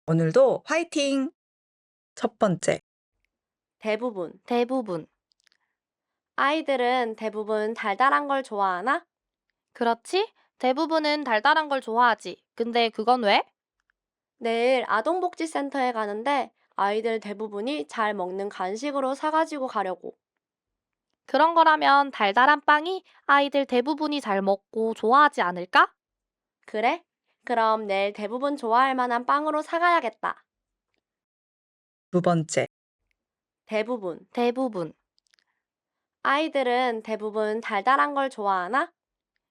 오늘도 화이팅! 첫 번째, 대부분. 아이들은 대부분 달달한 걸 좋아하나? 그렇지? 대부분은 달달한 걸 좋아하지. 근데 그건 왜? 내일 아동복지센터에 가는데 아이들 대부분이 잘 먹는 간식으로 사가지고 가려고. 그런 거라면 달달한 빵이 아이들 대부분이 잘 먹고 좋아하지 않을까? 그래? 그럼 내일 대부분 좋아할 만한 빵으로 사가야겠다. 두 번째, 대부분. 아이들은 대부분 달달한 걸 좋아하나?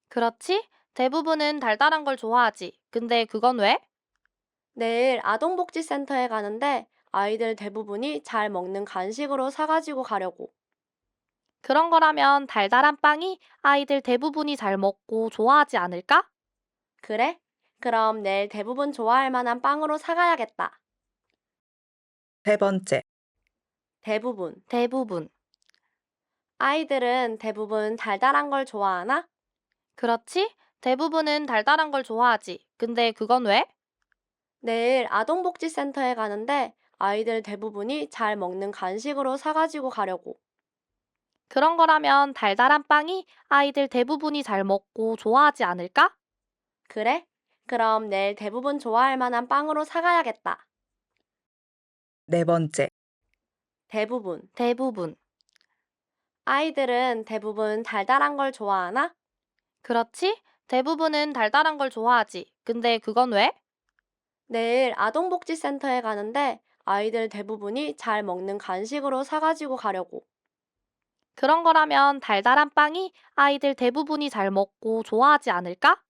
그렇지? 대부분은 달달한 걸 좋아하지. 근데 그건 왜? 내일 아동복지센터에 가는데 아이들 대부분이 잘 먹는 간식으로 사가지고 가려고. 그런 거라면 달달한 빵이 아이들 대부분이 잘 먹고 좋아하지 않을까? 그래? 그럼 내일 대부분 좋아할 만한 빵으로 사가야겠다. 세 번째, 대부분. 아이들은 대부분 달달한 걸 좋아하나? 그렇지? 대부분은 달달한 걸 좋아하지. 근데 그건 왜? 내일 아동복지센터에 가는데 아이들 대부분이 잘 먹는 간식으로 사가지고 가려고. 그런 거라면 달달한 빵이 아이들 대부분이 잘 먹고 좋아하지 않을까? 그래? 그럼 내일 대부분 좋아할 만한 빵으로 사가야겠다. 네 번째, 대부분. 아이들은 대부분 달달한 걸 좋아하나? 그렇지? 대부분은 달달한 걸 좋아하지. 근데 그건 왜? 내일 아동복지센터에 가는데 아이들 대부분이 잘 먹는 간식으로 사가지고 가려고. 그런 거라면 달달한 빵이 아이들 대부분이 잘 먹고 좋아하지 않을까?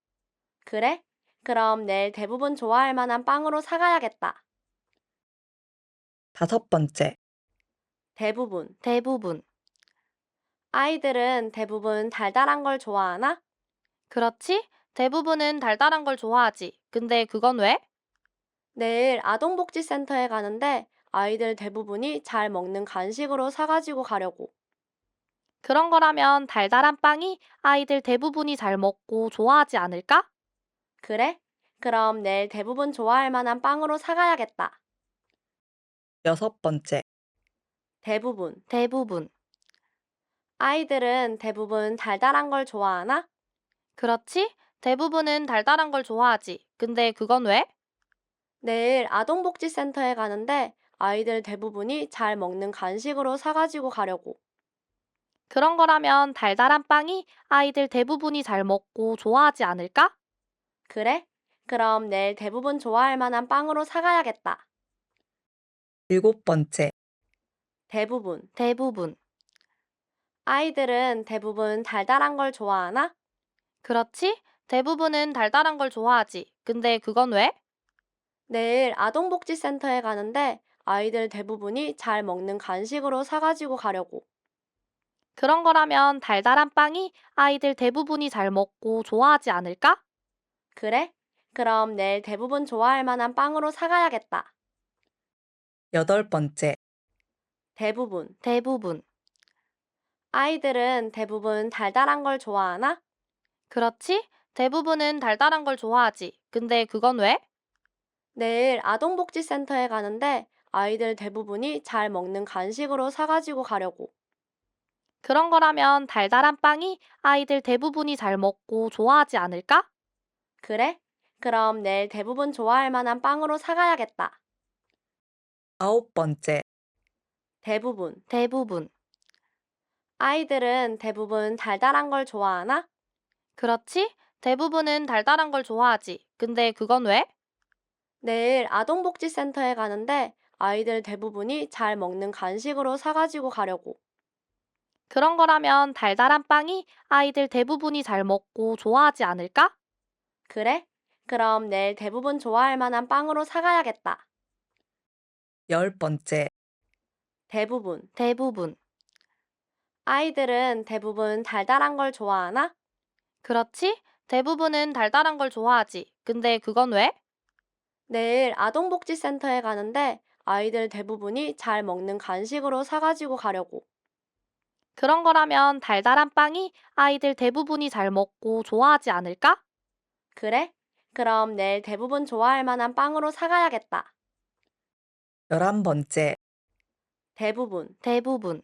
그래? 그럼 내일 대부분 좋아할 만한 빵으로 사가야겠다. 다섯 번째, 대부분. 아이들은 대부분 달달한 걸 좋아하나? 그렇지? 대부분은 달달한 걸 좋아하지. 근데 그건 왜? 내일 아동복지센터에 가는데 아이들 대부분이 잘 먹는 간식으로 사가지고 가려고. 그런 거라면 달달한 빵이 아이들 대부분이 잘 먹고 좋아하지 않을까? 그래? 그럼 내일 대부분 좋아할 만한 빵으로 사가야겠다. 여섯 번째, 대부분. 아이들은 대부분 달달한 걸 좋아하나? 그렇지? 대부분은 달달한 걸 좋아하지. 근데 그건 왜? 내일 아동복지센터에 가는데 아이들 대부분이 잘 먹는 간식으로 사가지고 가려고. 그런 거라면 달달한 빵이 아이들 대부분이 잘 먹고 좋아하지 않을까? 그래? 그럼 내일 대부분 좋아할 만한 빵으로 사가야겠다. 일곱 번째, 대부분. 아이들은 대부분 달달한 걸 좋아하나? 그렇지? 대부분은 달달한 걸 좋아하지. 근데 그건 왜? 내일 아동복지센터에 가는데 아이들 대부분이 잘 먹는 간식으로 사가지고 가려고. 그런 거라면 달달한 빵이 아이들 대부분이 잘 먹고 좋아하지 않을까? 그래? 그럼 내일 대부분 좋아할 만한 빵으로 사가야겠다. 여덟 번째, 대부분. 아이들은 대부분 달달한 걸 좋아하나? 그렇지? 대부분은 달달한 걸 좋아하지. 근데 그건 왜? 내일 아동복지센터에 가는데 아이들 대부분이 잘 먹는 간식으로 사가지고 가려고. 그런 거라면 달달한 빵이 아이들 대부분이 잘 먹고 좋아하지 않을까? 그래? 그럼 내일 대부분 좋아할 만한 빵으로 사가야겠다. 아홉 번째, 대부분. 아이들은 대부분 달달한 걸 좋아하나? 그렇지? 대부분은 달달한 걸 좋아하지. 근데 그건 왜? 내일 아동복지센터에 가는데 아이들 대부분이 잘 먹는 간식으로 사가지고 가려고. 그런 거라면 달달한 빵이 아이들 대부분이 잘 먹고 좋아하지 않을까? 그래? 그럼 내일 대부분 좋아할 만한 빵으로 사가야겠다. 열 번째, 대부분. 아이들은 대부분 달달한 걸 좋아하나? 그렇지? 대부분은 달달한 걸 좋아하지. 근데 그건 왜? 내일 아동복지센터에 가는데 아이들 대부분이 잘 먹는 간식으로 사가지고 가려고. 그런 거라면 달달한 빵이 아이들 대부분이 잘 먹고 좋아하지 않을까? 그래? 그럼 내일 대부분 좋아할 만한 빵으로 사가야겠다. 11번째, 대부분.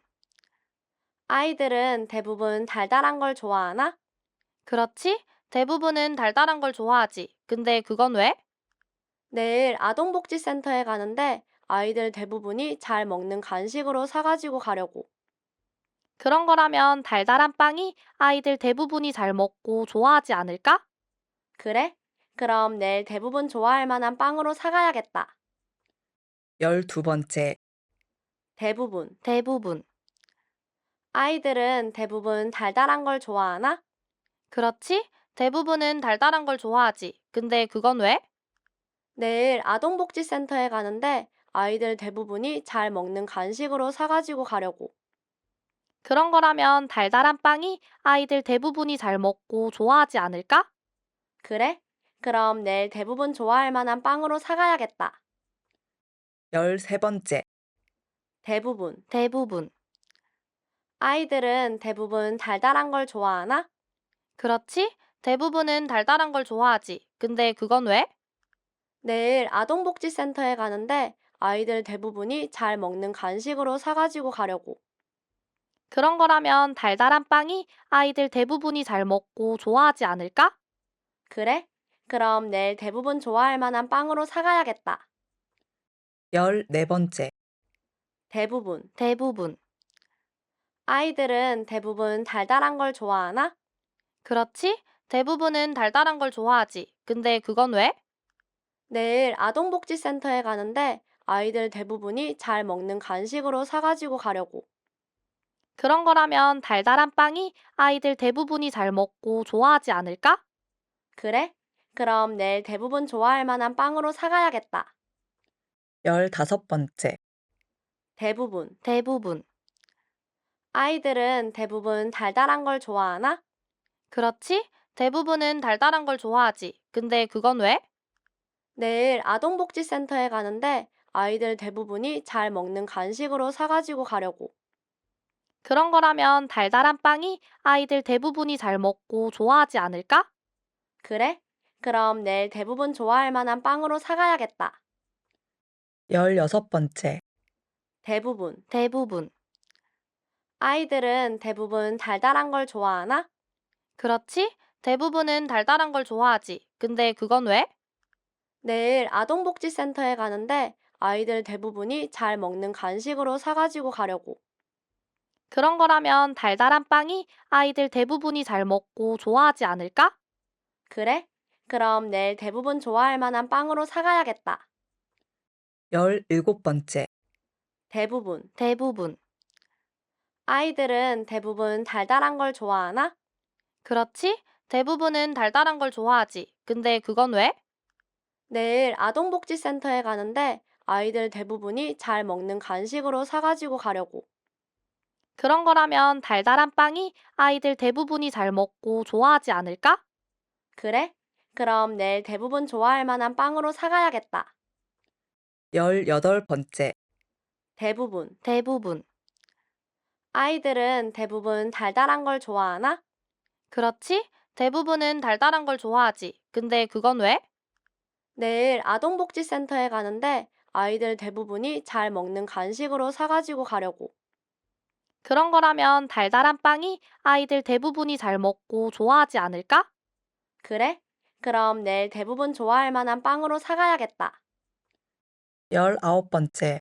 아이들은 대부분 달달한 걸 좋아하나? 그렇지. 대부분은 달달한 걸 좋아하지. 근데 그건 왜? 내일 아동복지센터에 가는데 아이들 대부분이 잘 먹는 간식으로 사가지고 가려고. 그런 거라면 달달한 빵이 아이들 대부분이 잘 먹고 좋아하지 않을까? 그래? 그럼 내일 대부분 좋아할 만한 빵으로 사가야겠다. 12번째, 대부분. 아이들은 대부분 달달한 걸 좋아하나? 그렇지. 대부분은 달달한 걸 좋아하지. 근데 그건 왜? 내일 아동복지센터에 가는데 아이들 대부분이 잘 먹는 간식으로 사가지고 가려고. 그런 거라면 달달한 빵이 아이들 대부분이 잘 먹고 좋아하지 않을까? 그래? 그럼 내일 대부분 좋아할 만한 빵으로 사가야겠다. 13번째, 대부분. 아이들은 대부분 달달한 걸 좋아하나? 그렇지. 대부분은 달달한 걸 좋아하지. 근데 그건 왜? 내일 아동복지센터에 가는데 아이들 대부분이 잘 먹는 간식으로 사가지고 가려고. 그런 거라면 달달한 빵이 아이들 대부분이 잘 먹고 좋아하지 않을까? 그래? 그럼 내일 대부분 좋아할 만한 빵으로 사가야겠다. 14번째, 대부분. 아이들은 대부분 달달한 걸 좋아하나? 그렇지. 대부분은 달달한 걸 좋아하지. 근데 그건 왜? 내일 아동복지센터에 가는데 아이들 대부분이 잘 먹는 간식으로 사가지고 가려고. 그런 거라면 달달한 빵이 아이들 대부분이 잘 먹고 좋아하지 않을까? 그래? 그럼 내일 대부분 좋아할 만한 빵으로 사가야겠다. 15번째, 대부분. 아이들은 대부분 달달한 걸 좋아하나? 그렇지. 대부분은 달달한 걸 좋아하지. 근데 그건 왜? 내일 아동복지센터에 가는데 아이들 대부분이 잘 먹는 간식으로 사가지고 가려고. 그런 거라면 달달한 빵이 아이들 대부분이 잘 먹고 좋아하지 않을까? 그래? 그럼 내일 대부분 좋아할 만한 빵으로 사가야겠다. 16번째, 대부분. 아이들은 대부분 달달한 걸 좋아하나? 그렇지. 대부분은 달달한 걸 좋아하지. 근데 그건 왜? 내일 아동복지센터에 가는데 아이들 대부분이 잘 먹는 간식으로 사가지고 가려고. 그런 거라면 달달한 빵이 아이들 대부분이 잘 먹고 좋아하지 않을까? 그래? 그럼 내일 대부분 좋아할 만한 빵으로 사가야겠다. 17번째, 대부분. 아이들은 대부분 달달한 걸 좋아하나? 그렇지. 대부분은 달달한 걸 좋아하지. 근데 그건 왜? 내일 아동복지센터에 가는데 아이들 대부분이 잘 먹는 간식으로 사가지고 가려고. 그런 거라면 달달한 빵이 아이들 대부분이 잘 먹고 좋아하지 않을까? 그래? 그럼 내일 대부분 좋아할 만한 빵으로 사가야겠다. 18번째, 대부분. 아이들은 대부분 달달한 걸 좋아하나? 그렇지. 대부분은 달달한 걸 좋아하지. 근데 그건 왜? 내일 아동복지센터에 가는데 아이들 대부분이 잘 먹는 간식으로 사가지고 가려고. 그런 거라면 달달한 빵이 아이들 대부분이 잘 먹고 좋아하지 않을까? 그래? 그럼 내일 대부분 좋아할 만한 빵으로 사가야겠다. 19번째,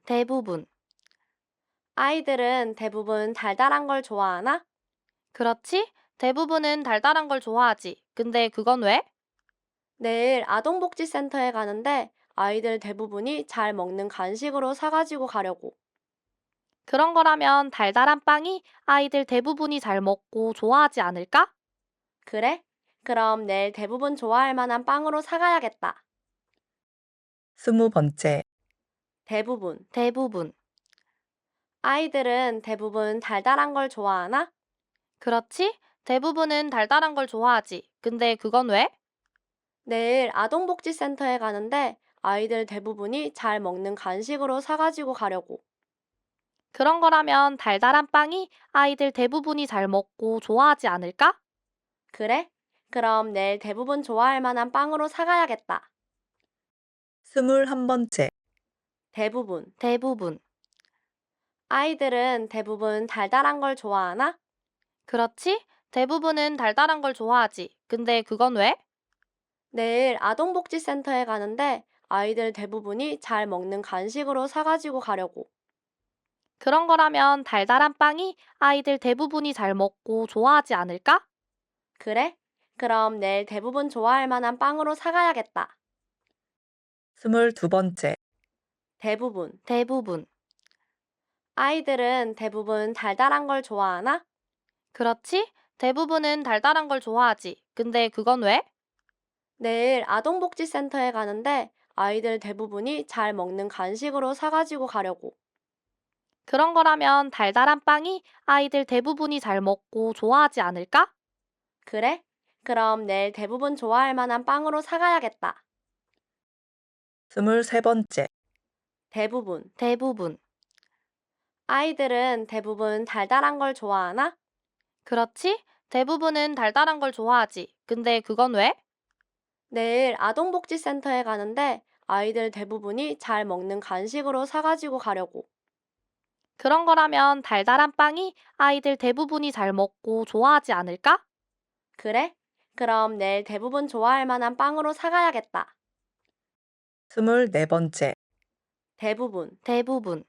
대부분. 아이들은 대부분 달달한 걸 좋아하나? 그렇지. 대부분은 달달한 걸 좋아하지. 근데 그건 왜? 내일 아동복지센터에 가는데 아이들 대부분이 잘 먹는 간식으로 사가지고 가려고. 그런 거라면 달달한 빵이 아이들 대부분이 잘 먹고 좋아하지 않을까? 그래? 그럼 내일 대부분 좋아할 만한 빵으로 사가야겠다. 20번째, 대부분. 아이들은 대부분 달달한 걸 좋아하나? 그렇지. 대부분은 달달한 걸 좋아하지. 근데 그건 왜? 내일 아동복지센터에 가는데 아이들 대부분이 잘 먹는 간식으로 사가지고 가려고. 그런 거라면 달달한 빵이 아이들 대부분이 잘 먹고 좋아하지 않을까? 그래? 그럼 내일 대부분 좋아할 만한 빵으로 사가야겠다. 21번째, 대부분. 아이들은 대부분 달달한 걸 좋아하나? 그렇지. 대부분은 달달한 걸 좋아하지. 근데 그건 왜? 내일 아동복지센터에 가는데 아이들 대부분이 잘 먹는 간식으로 사가지고 가려고. 그런 거라면 달달한 빵이 아이들 대부분이 잘 먹고 좋아하지 않을까? 그래? 그럼 내일 대부분 좋아할 만한 빵으로 사가야겠다. 22번째. 대부분. 아이들은 대부분 달달한 걸 좋아하나? 그렇지. 대부분은 달달한 걸 좋아하지. 근데 그건 왜? 내일 아동복지센터에 가는데 아이들 대부분이 잘 먹는 간식으로 사가지고 가려고. 그런 거라면 달달한 빵이 아이들 대부분이 잘 먹고 좋아하지 않을까? 그래? 그럼 내일 대부분 좋아할 만한 빵으로 사가야겠다. 23번째. 대부분. 아이들은 대부분 달달한 걸 좋아하나? 그렇지. 대부분은 달달한 걸 좋아하지. 근데 그건 왜? 내일 아동복지센터에 가는데 아이들 대부분이 잘 먹는 간식으로 사가지고 가려고. 그런 거라면 달달한 빵이 아이들 대부분이 잘 먹고 좋아하지 않을까? 그래? 그럼 내일 대부분 좋아할 만한 빵으로 사가야겠다. 24번째. 대부분.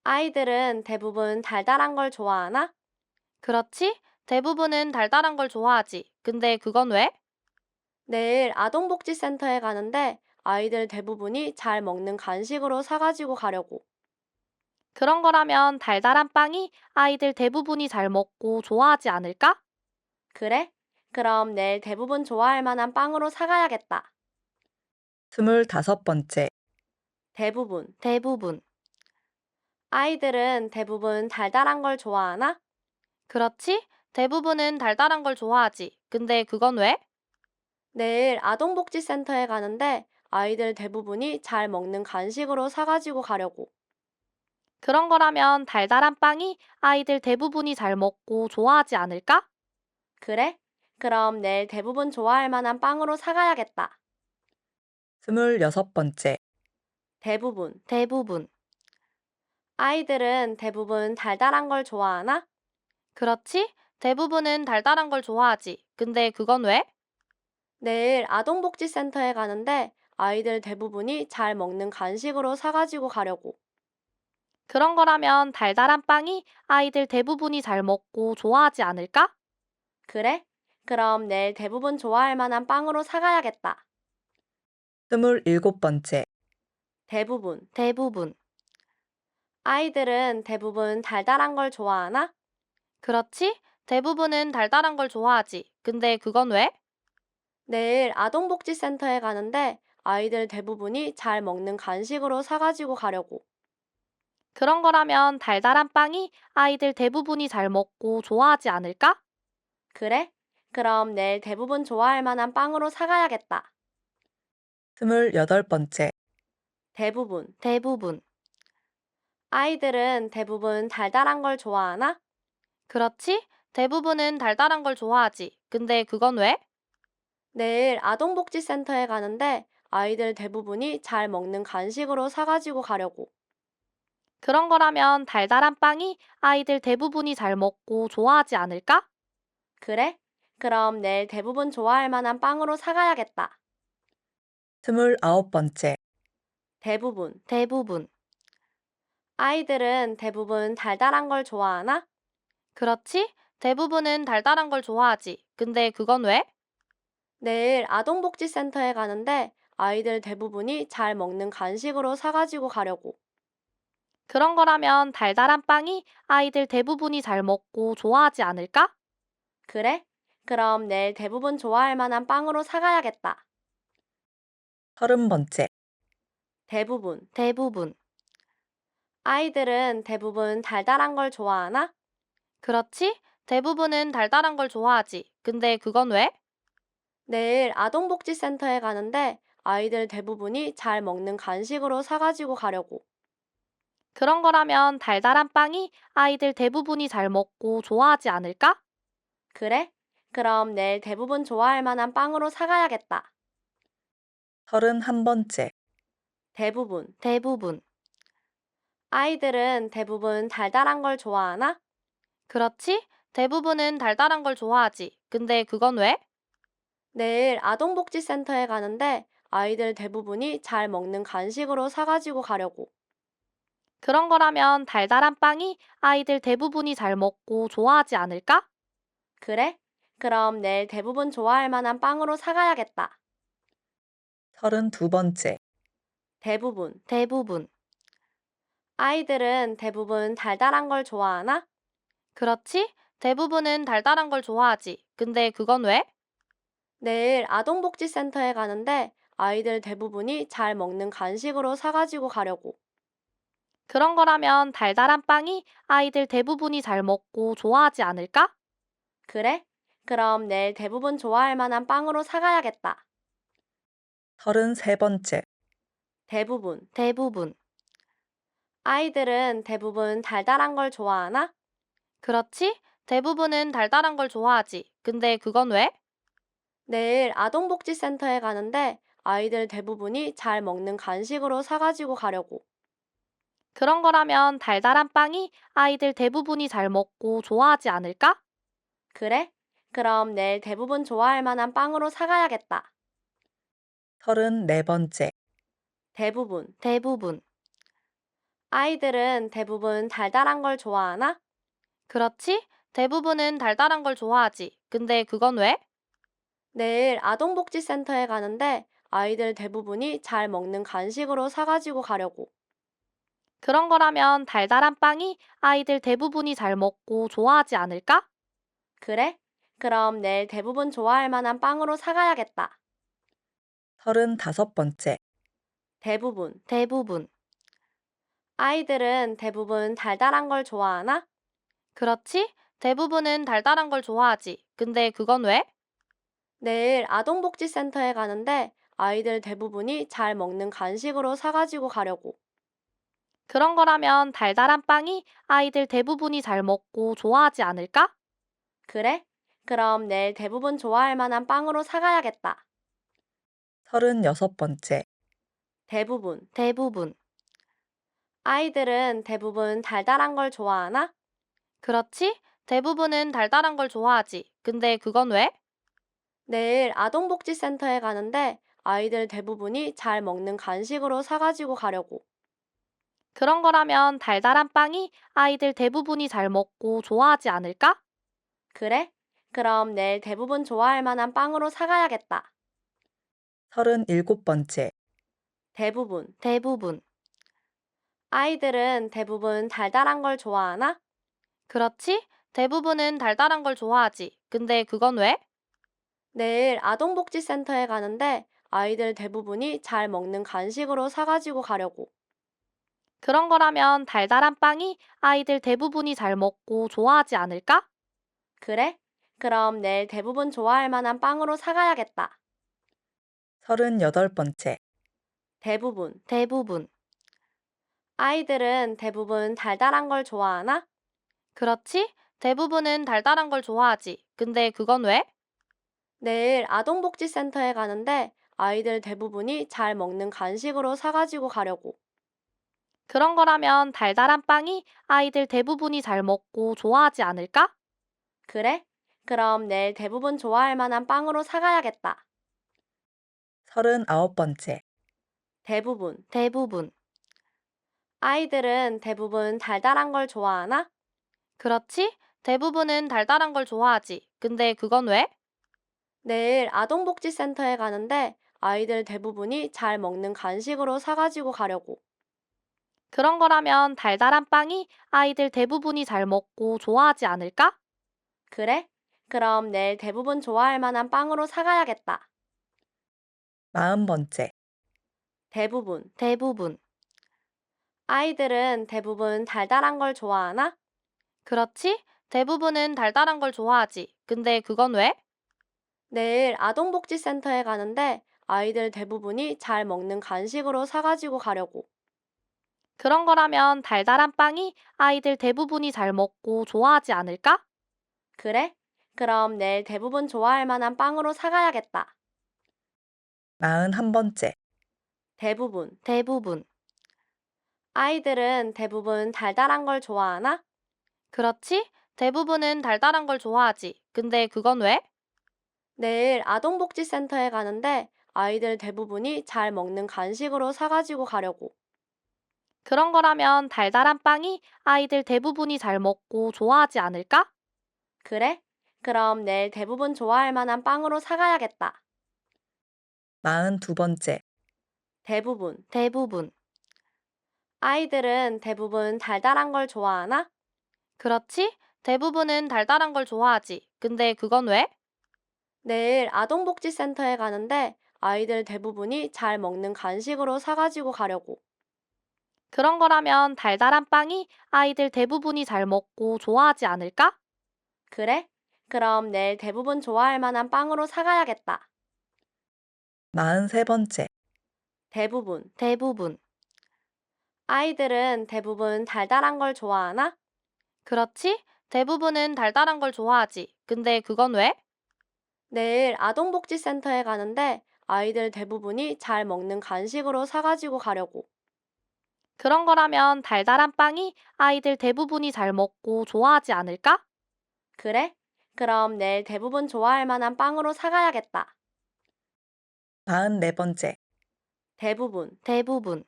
아이들은 대부분 달달한 걸 좋아하나? 그렇지. 대부분은 달달한 걸 좋아하지. 근데 그건 왜? 내일 아동복지센터에 가는데 아이들 대부분이 잘 먹는 간식으로 사가지고 가려고. 그런 거라면 달달한 빵이 아이들 대부분이 잘 먹고 좋아하지 않을까? 그래? 그럼 내일 대부분 좋아할 만한 빵으로 사가야겠다. 25번째. 대부분. 아이들은 대부분 달달한 걸 좋아하나? 그렇지. 대부분은 달달한 걸 좋아하지. 근데 그건 왜? 내일 아동복지센터에 가는데 아이들 대부분이 잘 먹는 간식으로 사가지고 가려고. 그런 거라면 달달한 빵이 아이들 대부분이 잘 먹고 좋아하지 않을까? 그래? 그럼 내일 대부분 좋아할 만한 빵으로 사가야겠다. 26번째. 대부분. 아이들은 대부분 달달한 걸 좋아하나? 그렇지. 대부분은 달달한 걸 좋아하지. 근데 그건 왜? 내일 아동복지센터에 가는데 아이들 대부분이 잘 먹는 간식으로 사가지고 가려고. 그런 거라면 달달한 빵이 아이들 대부분이 잘 먹고 좋아하지 않을까? 그래? 그럼 내일 대부분 좋아할 만한 빵으로 사가야겠다. 27번째. 대부분. 아이들은 대부분 달달한 걸 좋아하나? 그렇지. 대부분은 달달한 걸 좋아하지. 근데 그건 왜? 내일 아동복지센터에 가는데 아이들 대부분이 잘 먹는 간식으로 사가지고 가려고. 그런 거라면 달달한 빵이 아이들 대부분이 잘 먹고 좋아하지 않을까? 그래? 그럼 내일 대부분 좋아할 만한 빵으로 사가야겠다. 28번째. 대부분. 아이들은 대부분 달달한 걸 좋아하나? 그렇지. 대부분은 달달한 걸 좋아하지. 근데 그건 왜? 내일 아동복지센터에 가는데 아이들 대부분이 잘 먹는 간식으로 사가지고 가려고. 그런 거라면 달달한 빵이 아이들 대부분이 잘 먹고 좋아하지 않을까? 그래? 그럼 내일 대부분 좋아할 만한 빵으로 사가야겠다. 29번째. 대부분. 아이들은 대부분 달달한 걸 좋아하나? 그렇지. 대부분은 달달한 걸 좋아하지. 근데 그건 왜? 내일 아동복지센터에 가는데 아이들 대부분이 잘 먹는 간식으로 사가지고 가려고. 그런 거라면 달달한 빵이 아이들 대부분이 잘 먹고 좋아하지 않을까? 그래? 그럼 내일 대부분 좋아할 만한 빵으로 사가야겠다. 30번째. 대부분. 아이들은 대부분 달달한 걸 좋아하나? 그렇지. 대부분은 달달한 걸 좋아하지. 근데 그건 왜? 내일 아동복지센터에 가는데 아이들 대부분이 잘 먹는 간식으로 사가지고 가려고. 그런 거라면 달달한 빵이 아이들 대부분이 잘 먹고 좋아하지 않을까? 그래? 그럼 내일 대부분 좋아할 만한 빵으로 사가야겠다. 31번째. 대부분. 아이들은 대부분 달달한 걸 좋아하나? 그렇지. 대부분은 달달한 걸 좋아하지. 근데 그건 왜? 내일 아동복지센터에 가는데 아이들 대부분이 잘 먹는 간식으로 사가지고 가려고. 그런 거라면 달달한 빵이 아이들 대부분이 잘 먹고 좋아하지 않을까? 그래? 그럼 내일 대부분 좋아할 만한 빵으로 사가야겠다. 32번째. 대부분. 아이들은 대부분 달달한 걸 좋아하나? 그렇지. 대부분은 달달한 걸 좋아하지. 근데 그건 왜? 내일 아동복지센터에 가는데 아이들 대부분이 잘 먹는 간식으로 사가지고 가려고. 그런 거라면 달달한 빵이 아이들 대부분이 잘 먹고 좋아하지 않을까? 그래? 그럼 내일 대부분 좋아할 만한 빵으로 사가야겠다. 33번째. 대부분. 아이들은 대부분 달달한 걸 좋아하나? 그렇지. 대부분은 달달한 걸 좋아하지. 근데 그건 왜? 내일 아동복지센터에 가는데 아이들 대부분이 잘 먹는 간식으로 사가지고 가려고. 그런 거라면 달달한 빵이 아이들 대부분이 잘 먹고 좋아하지 않을까? 그래? 그럼 내일 대부분 좋아할 만한 빵으로 사가야겠다. 34번째. 대부분. 아이들은 대부분 달달한 걸 좋아하나? 그렇지. 대부분은 달달한 걸 좋아하지. 근데 그건 왜? 내일 아동복지센터에 가는데 아이들 대부분이 잘 먹는 간식으로 사가지고 가려고. 그런 거라면 달달한 빵이 아이들 대부분이 잘 먹고 좋아하지 않을까? 그래? 그럼 내일 대부분 좋아할 만한 빵으로 사가야겠다. 35번째. 대부분. 아이들은 대부분 달달한 걸 좋아하나? 그렇지. 대부분은 달달한 걸 좋아하지. 근데 그건 왜? 내일 아동복지센터에 가는데 아이들 대부분이 잘 먹는 간식으로 사가지고 가려고. 그런 거라면 달달한 빵이 아이들 대부분이 잘 먹고 좋아하지 않을까? 그래? 그럼 내일 대부분 좋아할 만한 빵으로 사가야겠다. 36번째. 대부분. 아이들은 대부분 달달한 걸 좋아하나? 그렇지. 대부분은 달달한 걸 좋아하지. 근데 그건 왜? 내일 아동복지센터에 가는데 아이들 대부분이 잘 먹는 간식으로 사가지고 가려고. 그런 거라면 달달한 빵이 아이들 대부분이 잘 먹고 좋아하지 않을까? 그래? 그럼 내일 대부분 좋아할 만한 빵으로 사가야겠다. 37번째. 대부분. 아이들은 대부분 달달한 걸 좋아하나? 그렇지. 대부분은 달달한 걸 좋아하지. 근데 그건 왜? 내일 아동복지센터에 가는데 아이들 대부분이 잘 먹는 간식으로 사가지고 가려고. 그런 거라면 달달한 빵이 아이들 대부분이 잘 먹고 좋아하지 않을까? 그래? 그럼 내일 대부분 좋아할 만한 빵으로 사가야겠다. 38번째. 대부분. 아이들은 대부분 달달한 걸 좋아하나? 그렇지. 대부분은 달달한 걸 좋아하지. 근데 그건 왜? 내일 아동복지센터에 가는데 아이들 대부분이 잘 먹는 간식으로 사가지고 가려고. 그런 거라면 달달한 빵이 아이들 대부분이 잘 먹고 좋아하지 않을까? 그래? 그럼 내일 대부분 좋아할 만한 빵으로 사가야겠다. 39번째. 대부분. 아이들은 대부분 달달한 걸 좋아하나? 그렇지. 대부분은 달달한 걸 좋아하지. 근데 그건 왜? 내일 아동복지센터에 가는데 아이들 대부분이 잘 먹는 간식으로 사가지고 가려고. 그런 거라면 달달한 빵이 아이들 대부분이 잘 먹고 좋아하지 않을까? 그래? 그럼 내일 대부분 좋아할 만한 빵으로 사가야겠다. 40번째. 대부분. 아이들은 대부분 달달한 걸 좋아하나? 그렇지. 대부분은 달달한 걸 좋아하지. 근데 그건 왜? 내일 아동복지센터에 가는데 아이들 대부분이 잘 먹는 간식으로 사가지고 가려고. 그런 거라면 달달한 빵이 아이들 대부분이 잘 먹고 좋아하지 않을까? 그래? 그럼 내일 대부분 좋아할 만한 빵으로 사가야겠다. 41번째. 대부분, 대부분. 아이들은 대부분 달달한 걸 좋아하나? 그렇지, 대부분은 달달한 걸 좋아하지. 근데 그건 왜? 내일 아동복지센터에 가는데 아이들 대부분이 잘 먹는 간식으로 사가지고 가려고. 그런 거라면 달달한 빵이 아이들 대부분이 잘 먹고 좋아하지 않을까? 그래? 그럼 내일 대부분 좋아할 만한 빵으로 사가야겠다. 42번째. 대부분, 대부분. 아이들은 대부분 달달한 걸 좋아하나? 그렇지, 대부분은 달달한 걸 좋아하지. 근데 그건 왜? 내일 아동복지센터에 가는데 아이들 대부분이 잘 먹는 간식으로 사가지고 가려고. 그런 거라면 달달한 빵이 아이들 대부분이 잘 먹고 좋아하지 않을까? 그래? 그럼 내일 대부분 좋아할 만한 빵으로 사가야겠다. 43번째. 대부분, 대부분. 아이들은 대부분 달달한 걸 좋아하나? 그렇지, 대부분은 달달한 걸 좋아하지. 근데 그건 왜? 내일 아동복지센터에 가는데 아이들 대부분이 잘 먹는 간식으로 사가지고 가려고. 그런 거라면 달달한 빵이 아이들 대부분이 잘 먹고 좋아하지 않을까? 그래? 그럼 내일 대부분 좋아할 만한 빵으로 사가야겠다. 44번째. 대부분, 대부분.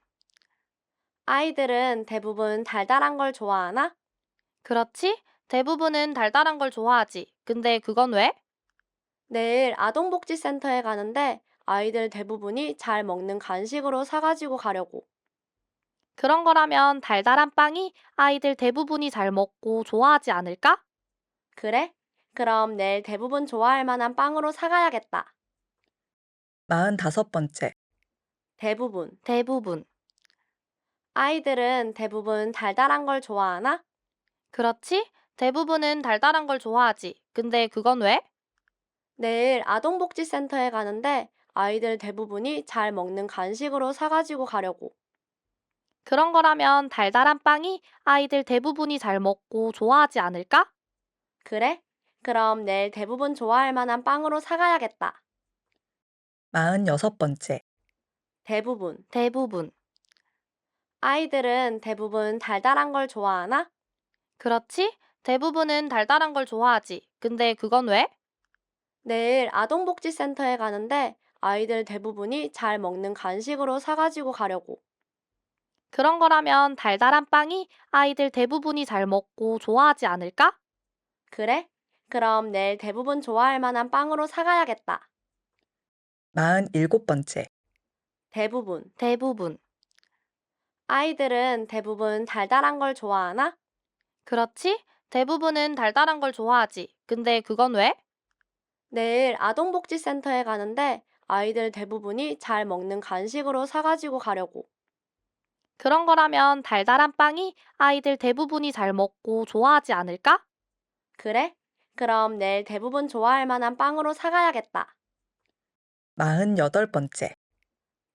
아이들은 대부분 달달한 걸 좋아하나? 그렇지, 대부분은 달달한 걸 좋아하지. 근데 그건 왜? 내일 아동복지센터에 가는데 아이들 대부분이 잘 먹는 간식으로 사가지고 가려고. 그런 거라면 달달한 빵이 아이들 대부분이 잘 먹고 좋아하지 않을까? 그래? 그럼 내일 대부분 좋아할 만한 빵으로 사가야겠다. 45번째. 대부분, 대부분. 아이들은 대부분 달달한 걸 좋아하나? 그렇지, 대부분은 달달한 걸 좋아하지. 근데 그건 왜? 내일 아동복지센터에 가는데 아이들 대부분이 잘 먹는 간식으로 사가지고 가려고. 그런 거라면 달달한 빵이 아이들 대부분이 잘 먹고 좋아하지 않을까? 그래? 그럼 내일 대부분 좋아할 만한 빵으로 사가야겠다. 46번째. 대부분, 대부분. 아이들은 대부분 달달한 걸 좋아하나? 그렇지, 대부분은 달달한 걸 좋아하지. 근데 그건 왜? 내일 아동복지센터에 가는데 아이들 대부분이 잘 먹는 간식으로 사가지고 가려고. 그런 거라면 달달한 빵이 아이들 대부분이 잘 먹고 좋아하지 않을까? 그래? 그럼 내일 대부분 좋아할 만한 빵으로 사가야겠다. 47번째. 대부분, 대부분. 아이들은 대부분 달달한 걸 좋아하나? 그렇지, 대부분은 달달한 걸 좋아하지. 근데 그건 왜? 내일 아동복지센터에 가는데 아이들 대부분이 잘 먹는 간식으로 사가지고 가려고. 그런 거라면 달달한 빵이 아이들 대부분이 잘 먹고 좋아하지 않을까? 그래? 그럼 내일 대부분 좋아할 만한 빵으로 사가야겠다. 48번째.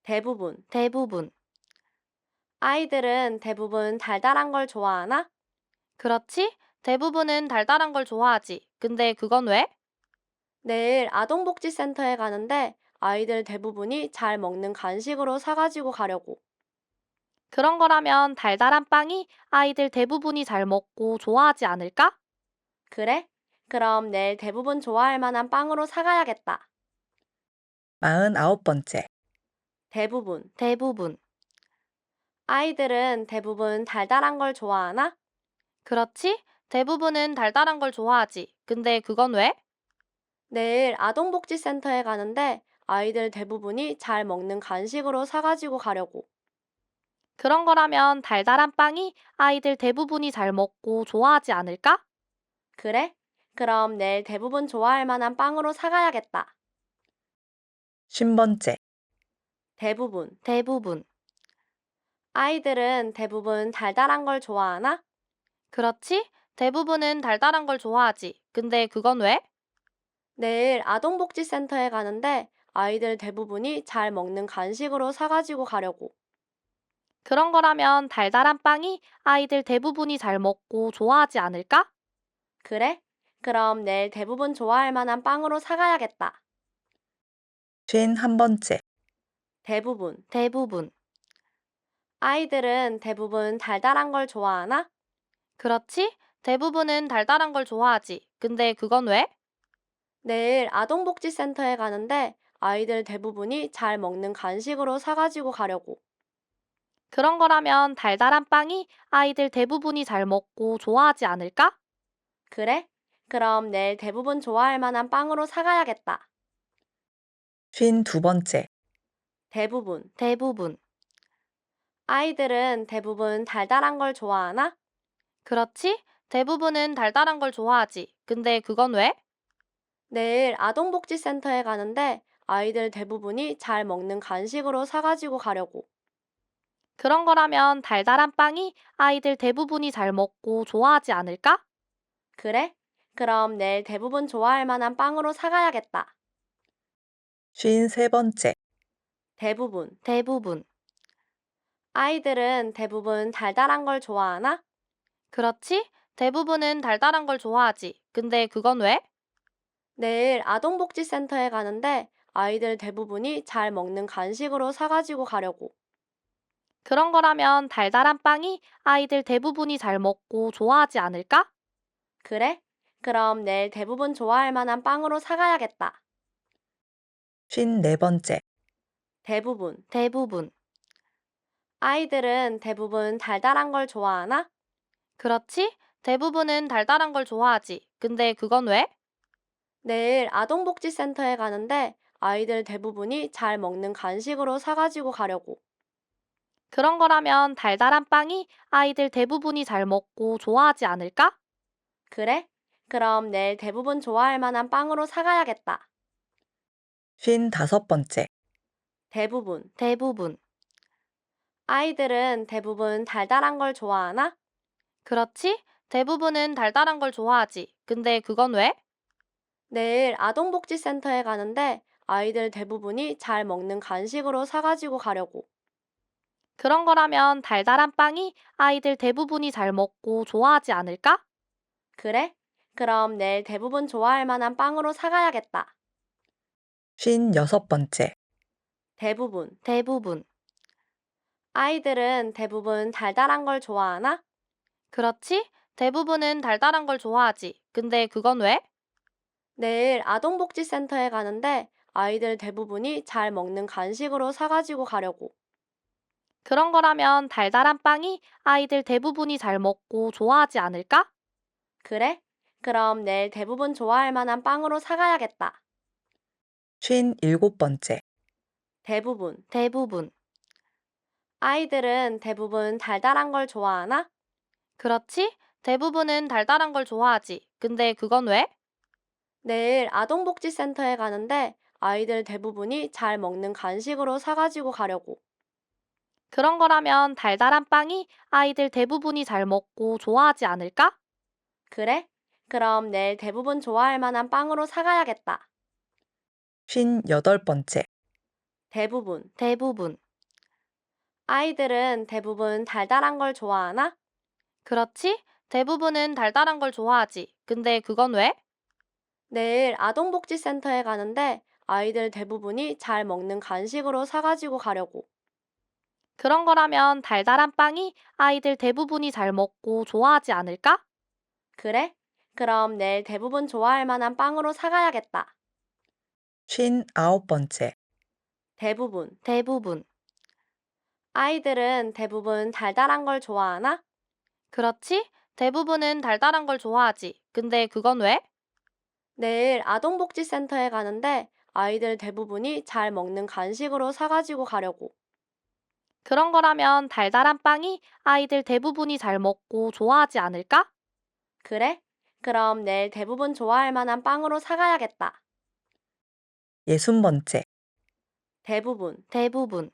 대부분, 대부분. 아이들은 대부분 달달한 걸 좋아하나? 그렇지, 대부분은 달달한 걸 좋아하지. 근데 그건 왜? 내일 아동복지센터에 가는데 아이들 대부분이 잘 먹는 간식으로 사가지고 가려고. 그런 거라면 달달한 빵이 아이들 대부분이 잘 먹고 좋아하지 않을까? 그래? 그럼 내일 대부분 좋아할 만한 빵으로 사가야겠다. 49번째. 대부분, 대부분. 아이들은 대부분 달달한 걸 좋아하나? 그렇지, 대부분은 달달한 걸 좋아하지. 근데 그건 왜? 내일 아동복지센터에 가는데 아이들 대부분이 잘 먹는 간식으로 사가지고 가려고. 그런 거라면 달달한 빵이 아이들 대부분이 잘 먹고 좋아하지 않을까? 그래? 그럼 내일 대부분 좋아할 만한 빵으로 사가야겠다. 50번째. 대부분, 대부분. 아이들은 대부분 달달한 걸 좋아하나? 그렇지, 대부분은 달달한 걸 좋아하지. 근데 그건 왜? 내일 아동복지센터에 가는데 아이들 대부분이 잘 먹는 간식으로 사가지고 가려고. 그런 거라면 달달한 빵이 아이들 대부분이 잘 먹고 좋아하지 않을까? 그래? 그럼 내일 대부분 좋아할 만한 빵으로 사가야겠다. 51번째. 대부분. 아이들은 대부분 달달한 걸 좋아하나? 그렇지, 대부분은 달달한 걸 좋아하지. 근데 그건 왜? 내일 아동복지센터에 가는데 아이들 대부분이 잘 먹는 간식으로 사가지고 가려고. 그런 거라면 달달한 빵이 아이들 대부분이 잘 먹고 좋아하지 않을까? 그래? 그럼 내일 대부분 좋아할 만한 빵으로 사가야겠다. 52번째. 대부분. 아이들은 대부분 달달한 걸 좋아하나? 그렇지, 대부분은 달달한 걸 좋아하지. 근데 그건 왜? 내일 아동복지센터에 가는데 아이들 대부분이 잘 먹는 간식으로 사가지고 가려고. 그런 거라면 달달한 빵이 아이들 대부분이 잘 먹고 좋아하지 않을까? 그래? 그럼 내일 대부분 좋아할 만한 빵으로 사가야겠다. 53번째. 대부분. 아이들은 대부분 달달한 걸 좋아하나? 그렇지, 대부분은 달달한 걸 좋아하지. 근데 그건 왜? 내일 아동복지센터에 가는데 아이들 대부분이 잘 먹는 간식으로 사가지고 가려고. 그런 거라면 달달한 빵이 아이들 대부분이 잘 먹고 좋아하지 않을까? 그래? 그럼 내일 대부분 좋아할 만한 빵으로 사가야겠다. 54번째. 대부분. 아이들은 대부분 달달한 걸 좋아하나? 그렇지, 대부분은 달달한 걸 좋아하지. 근데 그건 왜? 내일 아동복지센터에 가는데 아이들 대부분이 잘 먹는 간식으로 사가지고 가려고. 그런 거라면 달달한 빵이 아이들 대부분이 잘 먹고 좋아하지 않을까? 그래? 그럼 내일 대부분 좋아할 만한 빵으로 사가야겠다. 55번째. 대부분. 아이들은 대부분 달달한 걸 좋아하나? 그렇지, 대부분은 달달한 걸 좋아하지. 근데 그건 왜? 내일 아동복지센터에 가는데 아이들 대부분이 잘 먹는 간식으로 사가지고 가려고. 그런 거라면 달달한 빵이 아이들 대부분이 잘 먹고 좋아하지 않을까? 그래? 그럼 내일 대부분 좋아할 만한 빵으로 사가야겠다. 56번째. 대부분. 아이들은 대부분 달달한 걸 좋아하나? 그렇지, 대부분은 달달한 걸 좋아하지. 근데 그건 왜? 내일 아동복지센터에 가는데 아이들 대부분이 잘 먹는 간식으로 사가지고 가려고. 그런 거라면 달달한 빵이 아이들 대부분이 잘 먹고 좋아하지 않을까? 그래? 그럼 내일 대부분 좋아할 만한 빵으로 사가야겠다. 57번째. 대부분. 아이들은 대부분 달달한 걸 좋아하나? 그렇지, 대부분은 달달한 걸 좋아하지. 근데 그건 왜? 내일 아동복지센터에 가는데 아이들 대부분이 잘 먹는 간식으로 사가지고 가려고. 그런 거라면 달달한 빵이 아이들 대부분이 잘 먹고 좋아하지 않을까? 그래? 그럼 내일 대부분 좋아할 만한 빵으로 사가야겠다. 58번째. 대부분. 아이들은 대부분 달달한 걸 좋아하나? 그렇지, 대부분은 달달한 걸 좋아하지. 근데 그건 왜? 내일 아동복지센터에 가는데 아이들 대부분이 잘 먹는 간식으로 사가지고 가려고. 그런 거라면 달달한 빵이 아이들 대부분이 잘 먹고 좋아하지 않을까? 그래? 그럼 내일 대부분 좋아할 만한 빵으로 사가야겠다. 59번째. 대부분. 아이들은 대부분 달달한 걸 좋아하나? 그렇지, 대부분은 달달한 걸 좋아하지. 근데 그건 왜? 내일 아동복지센터에 가는데 아이들 대부분이 잘 먹는 간식으로 사가지고 가려고. 그런 거라면 달달한 빵이 아이들 대부분이 잘 먹고 좋아하지 않을까? 그래? 그럼 내일 대부분 좋아할 만한 빵으로 사가야겠다. 60번째. 대부분.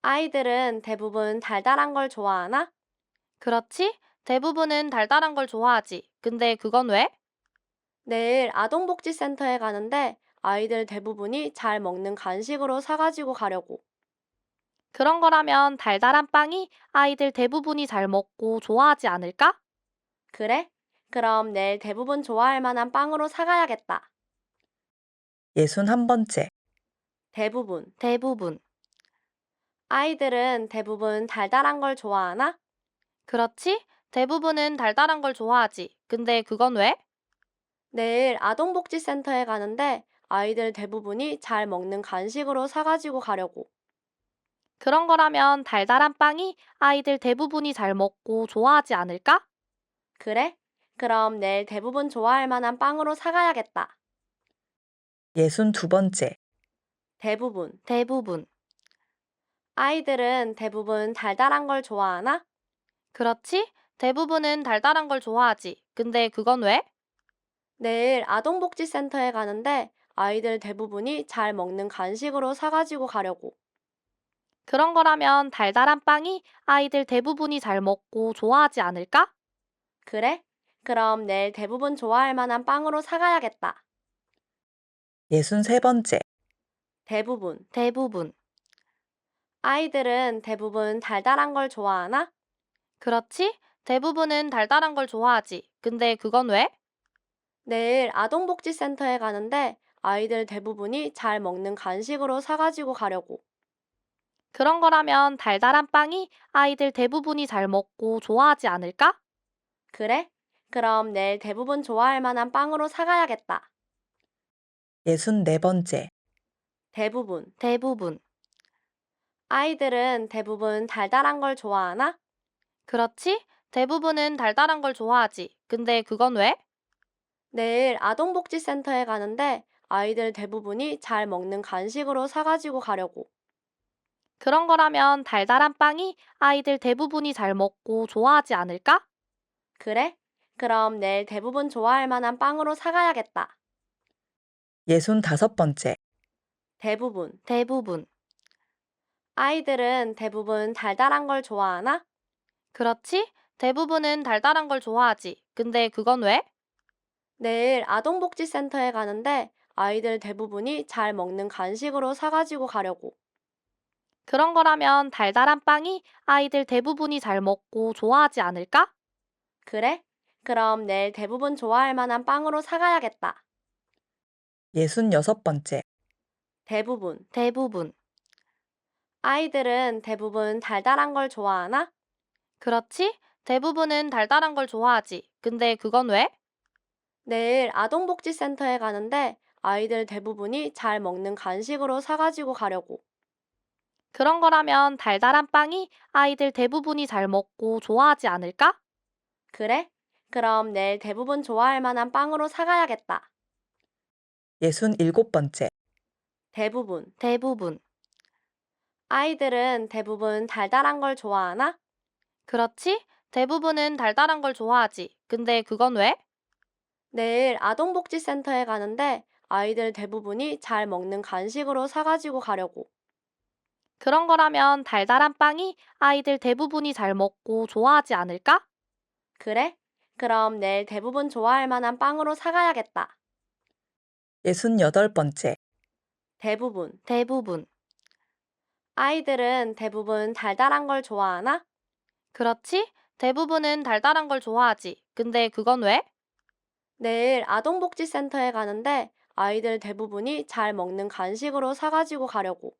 아이들은 대부분 달달한 걸 좋아하나? 그렇지, 대부분은 달달한 걸 좋아하지. 근데 그건 왜? 내일 아동복지센터에 가는데 아이들 대부분이 잘 먹는 간식으로 사가지고 가려고. 그런 거라면 달달한 빵이 아이들 대부분이 잘 먹고 좋아하지 않을까? 그래? 그럼 내일 대부분 좋아할 만한 빵으로 사가야겠다. 61번째. 대부분, 대부분. 아이들은 대부분 달달한 걸 좋아하나? 그렇지, 대부분은 달달한 걸 좋아하지. 근데 그건 왜? 내일 아동복지센터에 가는데 아이들 대부분이 잘 먹는 간식으로 사가지고 가려고. 그런 거라면 달달한 빵이 아이들 대부분이 잘 먹고 좋아하지 않을까? 그래? 그럼 내일 대부분 좋아할 만한 빵으로 사가야겠다. 62번째. 대부분, 대부분. 아이들은 대부분 달달한 걸 좋아하나? 그렇지, 대부분은 달달한 걸 좋아하지. 근데 그건 왜? 내일 아동복지센터에 가는데 아이들 대부분이 잘 먹는 간식으로 사가지고 가려고. 그런 거라면 달달한 빵이 아이들 대부분이 잘 먹고 좋아하지 않을까? 그래? 그럼 내일 대부분 좋아할 만한 빵으로 사가야겠다. 63번째. 대부분, 대부분. 아이들은 대부분 달달한 걸 좋아하나? 그렇지, 대부분은 달달한 걸 좋아하지. 근데 그건 왜? 내일 아동복지센터에 가는데 아이들 대부분이 잘 먹는 간식으로 사가지고 가려고. 그런 거라면 달달한 빵이 아이들 대부분이 잘 먹고 좋아하지 않을까? 그래? 그럼 내일 대부분 좋아할 만한 빵으로 사가야겠다. 64번째. 대부분, 대부분. 아이들은 대부분 달달한 걸 좋아하나? 그렇지, 대부분은 달달한 걸 좋아하지. 근데 그건 왜? 내일 아동복지센터에 가는데 아이들 대부분이 잘 먹는 간식으로 사가지고 가려고. 그런 거라면 달달한 빵이 아이들 대부분이 잘 먹고 좋아하지 않을까? 그래? 그럼 내일 대부분 좋아할 만한 빵으로 사가야겠다. 65번째. 대부분, 대부분. 아이들은 대부분 달달한 걸 좋아하나? 그렇지, 대부분은 달달한 걸 좋아하지. 근데 그건 왜? 내일 아동복지센터에 가는데 아이들 대부분이 잘 먹는 간식으로 사가지고 가려고. 그런 거라면 달달한 빵이 아이들 대부분이 잘 먹고 좋아하지 않을까? 그래? 그럼 내일 대부분 좋아할 만한 빵으로 사가야겠다. 66번째. 대부분, 대부분. 아이들은 대부분 달달한 걸 좋아하나? 그렇지, 대부분은 달달한 걸 좋아하지. 근데 그건 왜? 내일 아동복지센터에 가는데 아이들 대부분이 잘 먹는 간식으로 사가지고 가려고. 그런 거라면 달달한 빵이 아이들 대부분이 잘 먹고 좋아하지 않을까? 그래? 그럼 내일 대부분 좋아할 만한 빵으로 사가야겠다. 67번째. 대부분, 대부분. 아이들은 대부분 달달한 걸 좋아하나? 그렇지, 대부분은 달달한 걸 좋아하지. 근데 그건 왜? 내일 아동복지센터에 가는데 아이들 대부분이 잘 먹는 간식으로 사가지고 가려고. 그런 거라면 달달한 빵이 아이들 대부분이 잘 먹고 좋아하지 않을까? 그래? 그럼 내일 대부분 좋아할 만한 빵으로 사가야겠다. 68번째. 대부분, 대부분. 아이들은 대부분 달달한 걸 좋아하나? 그렇지, 대부분은 달달한 걸 좋아하지. 근데 그건 왜? 내일 아동복지센터에 가는데 아이들 대부분이 잘 먹는 간식으로 사가지고 가려고.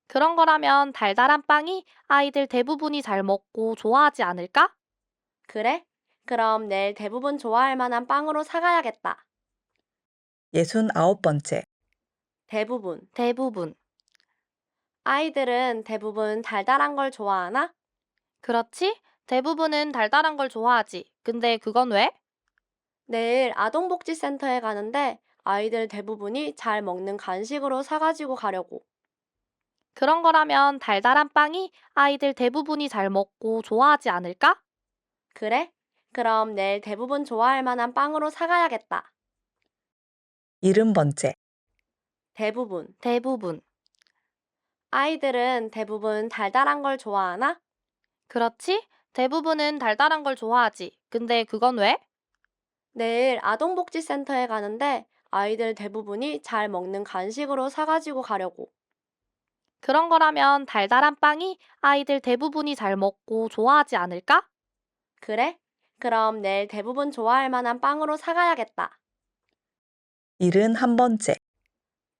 그런 거라면 달달한 빵이 아이들 대부분이 잘 먹고 좋아하지 않을까? 그래? 그럼 내일 대부분 좋아할 만한 빵으로 사가야겠다. 69번째. 대부분, 대부분. 아이들은 대부분 달달한 걸 좋아하나? 그렇지, 대부분은 달달한 걸 좋아하지. 근데 그건 왜? 내일 아동복지센터에 가는데 아이들 대부분이 잘 먹는 간식으로 사가지고 가려고. 그런 거라면 달달한 빵이 아이들 대부분이 잘 먹고 좋아하지 않을까? 그래? 그럼 내일 대부분 좋아할 만한 빵으로 사가야겠다. 70번째. 대부분, 대부분. 아이들은 대부분 달달한 걸 좋아하나? 그렇지, 대부분은 달달한 걸 좋아하지. 근데 그건 왜? 내일 아동복지센터에 가는데 아이들 대부분이 잘 먹는 간식으로 사가지고 가려고. 그런 거라면 달달한 빵이 아이들 대부분이 잘 먹고 좋아하지 않을까? 그래? 그럼 내일 대부분 좋아할 만한 빵으로 사가야겠다. 71번째.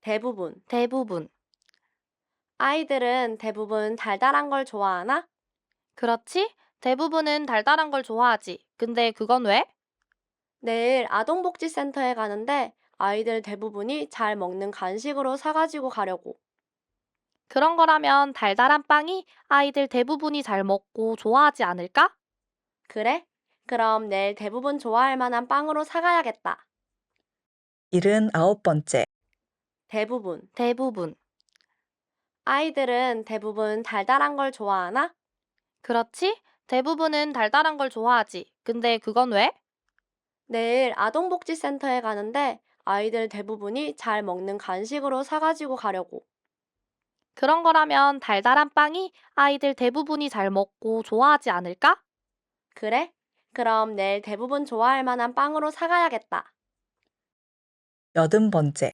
대부분, 대부분. 아이들은 대부분 달달한 걸 좋아하나? 그렇지? 대부분은 달달한 걸 좋아하지. 근데 그건 왜? 내일 아동복지센터에 가는데 아이들 대부분이 잘 먹는 간식으로 사가지고 가려고. 그런 거라면 달달한 빵이 아이들 대부분이 잘 먹고 좋아하지 않을까? 그래? 그럼 내일 대부분 좋아할 만한 빵으로 사가야겠다. 79번째, 대부분, 대부분. 아이들은 대부분 달달한 걸 좋아하나? 그렇지? 대부분은 달달한 걸 좋아하지. 근데 그건 왜? 내일 아동복지센터에 가는데 아이들 대부분이 잘 먹는 간식으로 사가지고 가려고. 그런 거라면 달달한 빵이 아이들 대부분이 잘 먹고 좋아하지 않을까? 그래? 그럼 내일 대부분 좋아할 만한 빵으로 사가야겠다. 80번째,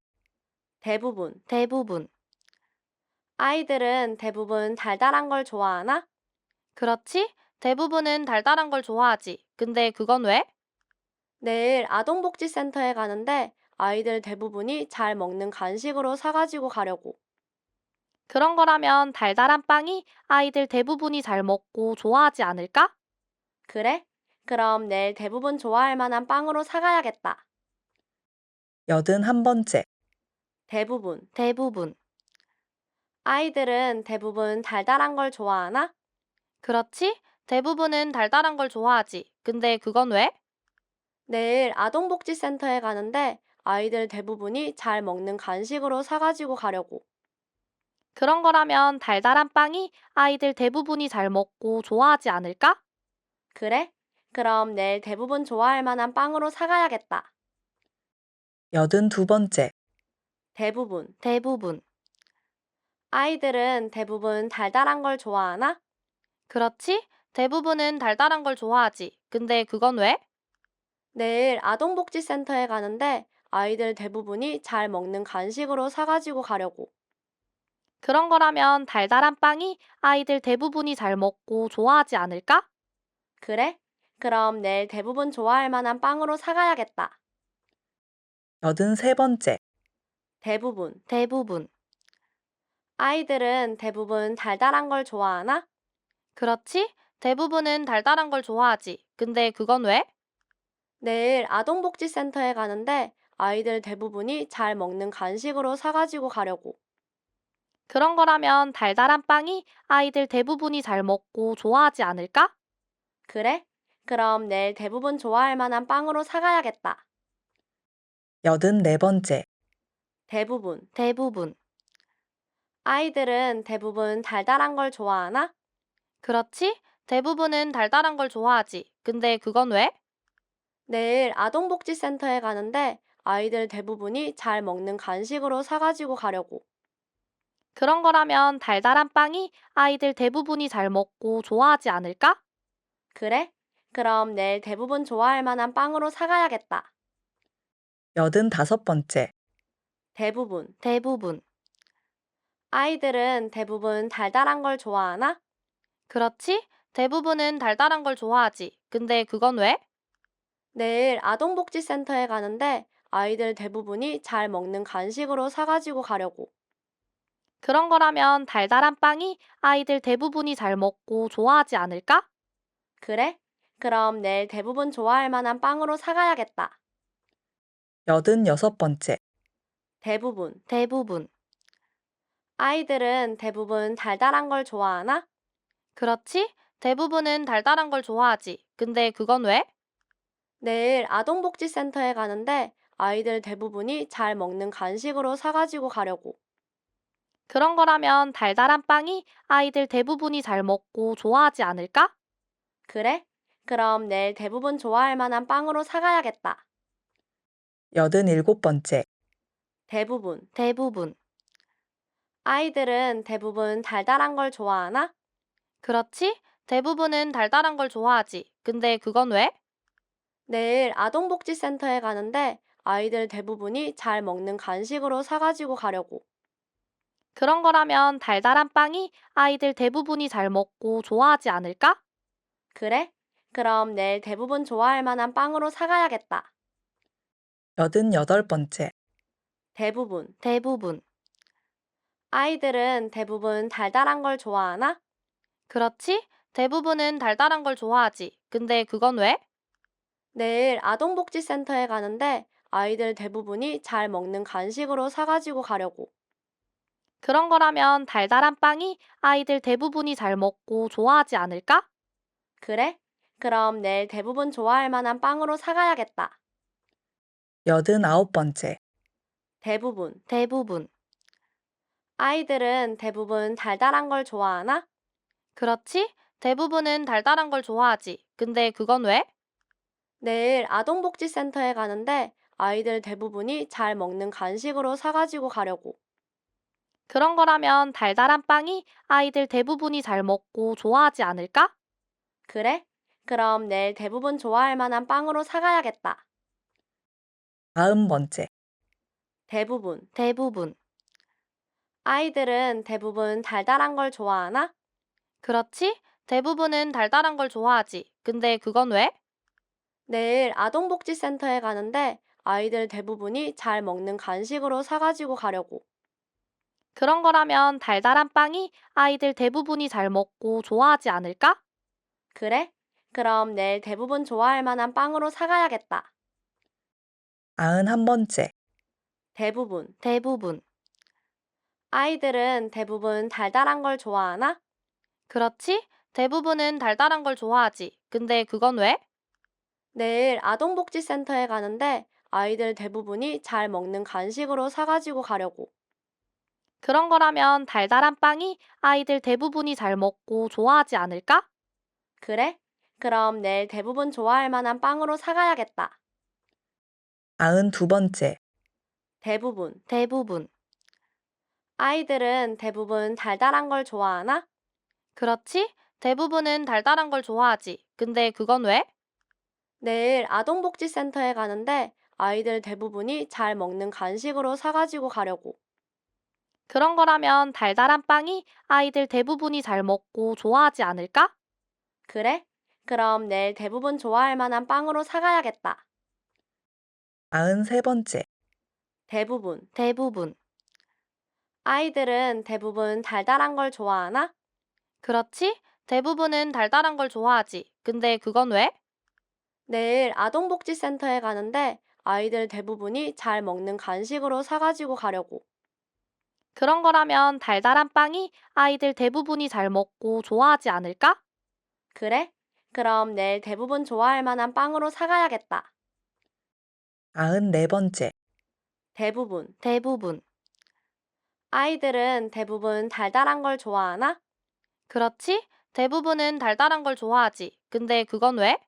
대부분, 대부분. 아이들은 대부분 달달한 걸 좋아하나? 그렇지? 대부분은 달달한 걸 좋아하지. 근데 그건 왜? 내일 아동복지센터에 가는데 아이들 대부분이 잘 먹는 간식으로 사가지고 가려고. 그런 거라면 달달한 빵이 아이들 대부분이 잘 먹고 좋아하지 않을까? 그래? 그럼 내일 대부분 좋아할 만한 빵으로 사가야겠다. 81번째, 대부분. 아이들은 대부분 달달한 걸 좋아하나? 그렇지, 대부분은 달달한 걸 좋아하지. 근데 그건 왜? 내일 아동복지센터에 가는데 아이들 대부분이 잘 먹는 간식으로 사가지고 가려고. 그런 거라면 달달한 빵이 아이들 대부분이 잘 먹고 좋아하지 않을까? 그래? 그럼 내일 대부분 좋아할 만한 빵으로 사가야겠다. 82번째. 대부분. 아이들은 대부분 달달한 걸 좋아하나? 그렇지, 대부분은 달달한 걸 좋아하지. 근데 그건 왜? 내일 아동복지센터에 가는데 아이들 대부분이 잘 먹는 간식으로 사가지고 가려고. 그런 거라면 달달한 빵이 아이들 대부분이 잘 먹고 좋아하지 않을까? 그래? 그럼 내일 대부분 좋아할 만한 빵으로 사가야겠다. 83번째. 대부분. 아이들은 대부분 달달한 걸 좋아하나? 그렇지, 대부분은 달달한 걸 좋아하지. 근데 그건 왜? 내일 아동복지센터에 가는데 아이들 대부분이 잘 먹는 간식으로 사가지고 가려고. 그런 거라면 달달한 빵이 아이들 대부분이 잘 먹고 좋아하지 않을까? 그래? 그럼 내일 대부분 좋아할 만한 빵으로 사가야겠다. 84번째. 대부분. 아이들은 대부분 달달한 걸 좋아하나? 그렇지, 대부분은 달달한 걸 좋아하지. 근데 그건 왜? 내일 아동복지센터에 가는데 아이들 대부분이 잘 먹는 간식으로 사가지고 가려고. 그런 거라면 달달한 빵이 아이들 대부분이 잘 먹고 좋아하지 않을까? 그래? 그럼 내일 대부분 좋아할 만한 빵으로 사가야겠다. 85번째. 대부분. 아이들은 대부분 달달한 걸 좋아하나? 그렇지, 대부분은 달달한 걸 좋아하지. 근데 그건 왜? 내일 아동복지센터에 가는데 아이들 대부분이 잘 먹는 간식으로 사가지고 가려고. 그런 거라면 달달한 빵이 아이들 대부분이 잘 먹고 좋아하지 않을까? 그래? 그럼 내일 대부분 좋아할 만한 빵으로 사가야겠다. 86번째. 대부분. 아이들은 대부분 달달한 걸 좋아하나? 그렇지, 대부분은 달달한 걸 좋아하지. 근데 그건 왜? 내일 아동복지센터에 가는데 아이들 대부분이 잘 먹는 간식으로 사가지고 가려고. 그런 거라면 달달한 빵이 아이들 대부분이 잘 먹고 좋아하지 않을까? 그래? 그럼 내일 대부분 좋아할 만한 빵으로 사가야겠다. 87번째. 대부분. 아이들은 대부분 달달한 걸 좋아하나? 그렇지, 대부분은 달달한 걸 좋아하지. 근데 그건 왜? 내일 아동복지센터에 가는데 아이들 대부분이 잘 먹는 간식으로 사가지고 가려고. 그런 거라면 달달한 빵이 아이들 대부분이 잘 먹고 좋아하지 않을까? 그래? 그럼 내일 대부분 좋아할 만한 빵으로 사가야겠다. 88번째. 대부분. 아이들은 대부분 달달한 걸 좋아하나? 그렇지, 대부분은 달달한 걸 좋아하지. 근데 그건 왜? 내일 아동복지센터에 가는데 아이들 대부분이 잘 먹는 간식으로 사가지고 가려고. 그런 거라면 달달한 빵이 아이들 대부분이 잘 먹고 좋아하지 않을까? 그래? 그럼 내일 대부분 좋아할 만한 빵으로 사가야겠다. 89번째. 대부분. 아이들은 대부분 달달한 걸 좋아하나? 그렇지, 대부분은 달달한 걸 좋아하지. 근데 그건 왜? 내일 아동복지센터에 가는데 아이들 대부분이 잘 먹는 간식으로 사가지고 가려고. 그런 거라면 달달한 빵이 아이들 대부분이 잘 먹고 좋아하지 않을까? 그래? 그럼 내일 대부분 좋아할 만한 빵으로 사가야겠다. 40번째. 대부분. 아이들은 대부분 달달한 걸 좋아하나? 그렇지, 대부분은 달달한 걸 좋아하지. 근데 그건 왜? 내일 아동복지센터에 가는데 아이들 대부분이 잘 먹는 간식으로 사가지고 가려고. 그런 거라면 달달한 빵이 아이들 대부분이 잘 먹고 좋아하지 않을까? 그래? 그럼 내일 대부분 좋아할 만한 빵으로 사가야겠다. 91번째. 대부분. 아이들은 대부분 달달한 걸 좋아하나? 그렇지. 대부분은 달달한 걸 좋아하지. 근데 그건 왜? 내일 아동복지센터에 가는데 아이들 대부분이 잘 먹는 간식으로 사가지고 가려고. 그런 거라면 달달한 빵이 아이들 대부분이 잘 먹고 좋아하지 않을까? 그래? 그럼 내일 대부분 좋아할 만한 빵으로 사가야겠다. 92번째. 대부분. 아이들은 대부분 달달한 걸 좋아하나? 그렇지. 대부분은 달달한 걸 좋아하지. 근데 그건 왜? 내일 아동복지센터에 가는데 아이들 대부분이 잘 먹는 간식으로 사가지고 가려고. 그런 거라면 달달한 빵이 아이들 대부분이 잘 먹고 좋아하지 않을까? 그래? 그럼 내일 대부분 좋아할 만한 빵으로 사가야겠다. 93번째. 대부분. 아이들은 대부분 달달한 걸 좋아하나? 그렇지. 대부분은 달달한 걸 좋아하지. 근데 그건 왜? 내일 아동복지센터에 가는데 아이들 대부분이 잘 먹는 간식으로 사가지고 가려고. 그런 거라면 달달한 빵이 아이들 대부분이 잘 먹고 좋아하지 않을까? 그래? 그럼 내일 대부분 좋아할 만한 빵으로 사가야겠다. 94번째. 대부분. 아이들은 대부분 달달한 걸 좋아하나? 그렇지. 대부분은 달달한 걸 좋아하지. 근데 그건 왜?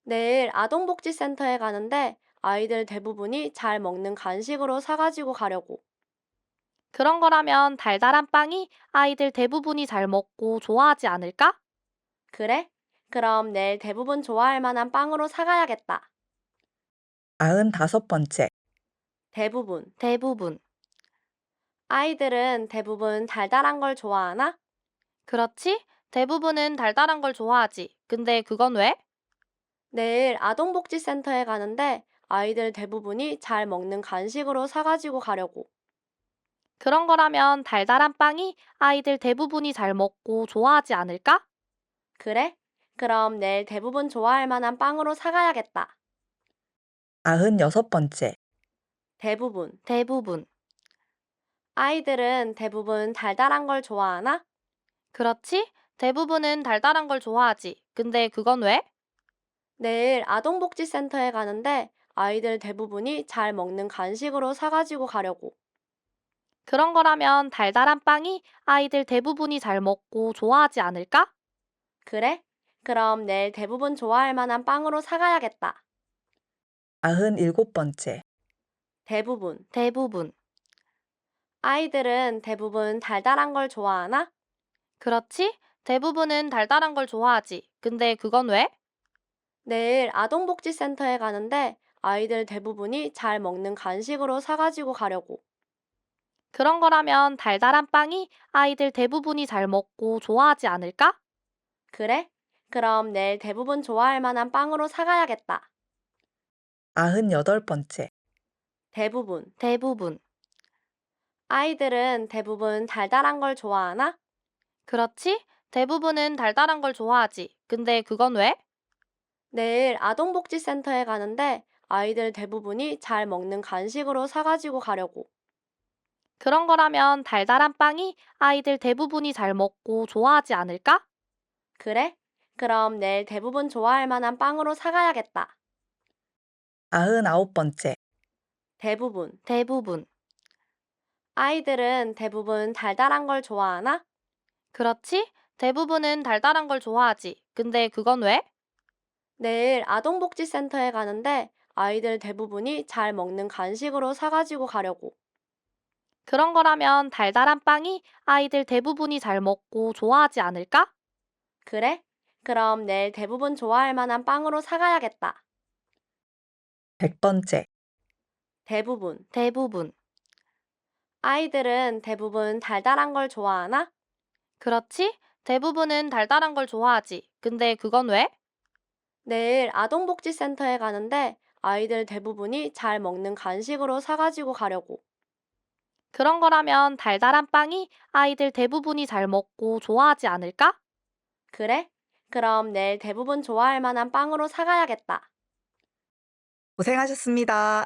내일 아동복지센터에 가는데 아이들 대부분이 잘 먹는 간식으로 사가지고 가려고. 그런 거라면 달달한 빵이 아이들 대부분이 잘 먹고 좋아하지 않을까? 그래? 그럼 내일 대부분 좋아할 만한 빵으로 사가야겠다. 95번째. 대부분. 아이들은 대부분 달달한 걸 좋아하나? 그렇지. 대부분은 달달한 걸 좋아하지. 근데 그건 왜? 내일 아동복지센터에 가는데 아이들 대부분이 잘 먹는 간식으로 사가지고 가려고. 그런 거라면 달달한 빵이 아이들 대부분이 잘 먹고 좋아하지 않을까? 그래? 그럼 내일 대부분 좋아할 만한 빵으로 사가야겠다. 96번째. 대부분. 아이들은 대부분 달달한 걸 좋아하나? 그렇지. 대부분은 달달한 걸 좋아하지. 근데 그건 왜? 내일 아동복지센터에 가는데 아이들 대부분이 잘 먹는 간식으로 사가지고 가려고. 그런 거라면 달달한 빵이 아이들 대부분이 잘 먹고 좋아하지 않을까? 그래? 그럼 내일 대부분 좋아할 만한 빵으로 사가야겠다. 97번째. 대부분. 아이들은 대부분 달달한 걸 좋아하나? 그렇지. 대부분은 달달한 걸 좋아하지. 근데 그건 왜? 내일 아동복지센터에 가는데 아이들 대부분이 잘 먹는 간식으로 사가지고 가려고. 그런 거라면 달달한 빵이 아이들 대부분이 잘 먹고 좋아하지 않을까? 그래? 그럼 내일 대부분 좋아할 만한 빵으로 사가야겠다. 98번째. 대부분. 아이들은 대부분 달달한 걸 좋아하나? 그렇지. 대부분은 달달한 걸 좋아하지. 근데 그건 왜? 내일 아동복지센터에 가는데 아이들 대부분이 잘 먹는 간식으로 사가지고 가려고. 그런 거라면 달달한 빵이 아이들 대부분이 잘 먹고 좋아하지 않을까? 그래? 그럼 내일 대부분 좋아할 만한 빵으로 사가야겠다. 99번째. 대부분. 아이들은 대부분 달달한 걸 좋아하나? 그렇지. 대부분은 달달한 걸 좋아하지. 근데 그건 왜? 내일 아동복지센터에 가는데 아이들 대부분이 잘 먹는 간식으로 사가지고 가려고. 그런 거라면 달달한 빵이 아이들 대부분이 잘 먹고 좋아하지 않을까? 그래? 그럼 내일 대부분 좋아할 만한 빵으로 사가야겠다. 100번째. 대부분. 아이들은 대부분 달달한 걸 좋아하나? 그렇지. 대부분은 달달한 걸 좋아하지. 근데 그건 왜? 내일 아동복지센터에 가는데 아이들 대부분이 잘 먹는 간식으로 사가지고 가려고. 그런 거라면 달달한 빵이 아이들 대부분이 잘 먹고 좋아하지 않을까? 그래? 그럼 내일 대부분 좋아할 만한 빵으로 사가야겠다. 고생하셨습니다.